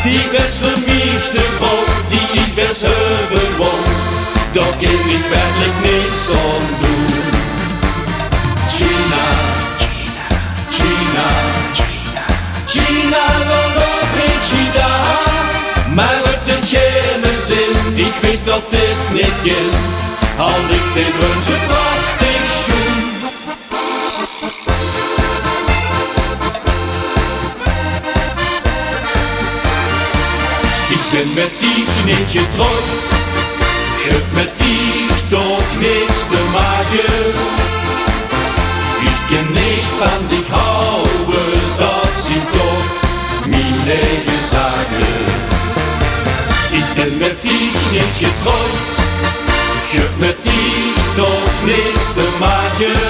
Die best für mich die Frau, die ich best hören will. Doch geh mich wirklich nichts um du. Gina, Gina, Gina, Gina, warum bin ich da? Maar het geen zin, ik weet dat dit niet ging. Al ik dit wens, wacht ik schoen. Ik ben met die niet getrouwd, ik heb met die toch niks te maken. Ik kan niet van dich houden, dat zijn toch mijn eigen zaken. Ik ben met die niet getrouwd, ik heb met die toch niks te maken.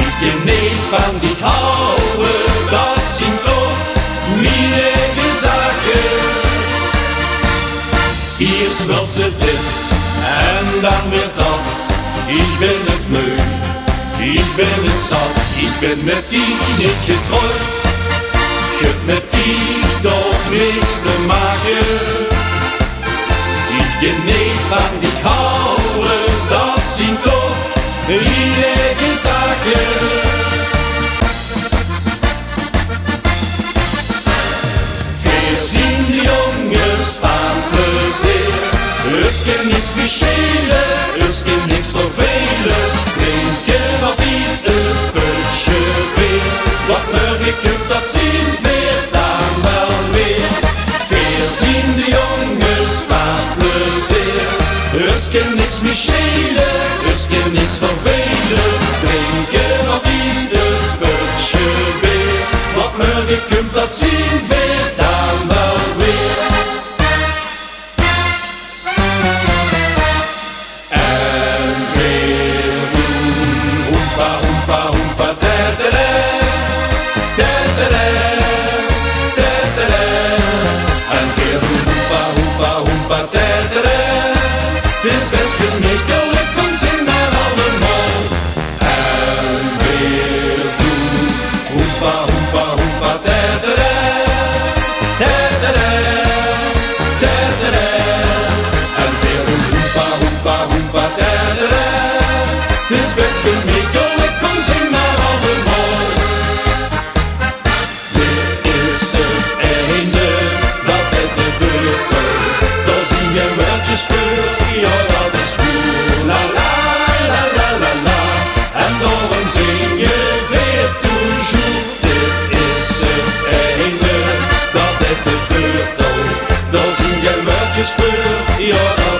Ik kan niet van dich houden, dat zijn toch mijn eigen zaken. Eerst wil ze dit en dan weer dat. Ik ben het moe, ik ben het zat. Ik ben met die niet getrouwd, ik heb met die toch niks te maken. Ik kan niet van dich houden, dat zijn toch mijn eigen zaken. Verzien die jongens van plezier, es kan niks meer schelen, es kan niks vervelen. Drinken wat niet, es putje weer. Wat morgen komt, dat zien we dan wel weer. Verzien de jongens van plezier, es kan niks meer schelen, es kan niks vervelen. Drinken wat niet, es putje weer. Wat morgen komt, dat zien we dan wel weer. En weer doen, hoempa, hoempa, hoempa, tadada. Het is best gemakkelijk, kom zing maar allemaal. En weer doen, hoempa, hoempa, hoempa, tadada, tadada, tadada. En weer doen, hoempa, hoempa, hoempa, tadada. Het is best gemakkelijk, kom zing maar allemaal. Dit is het einde, dat het gebeurt. Daar zien je muiltjes voor. Ja, dat is cool, la la la la la la. En daarom zing je weer toujours. Dit is het einde, dat het gebeurt al. Daar zien je muiltjes voor, ja.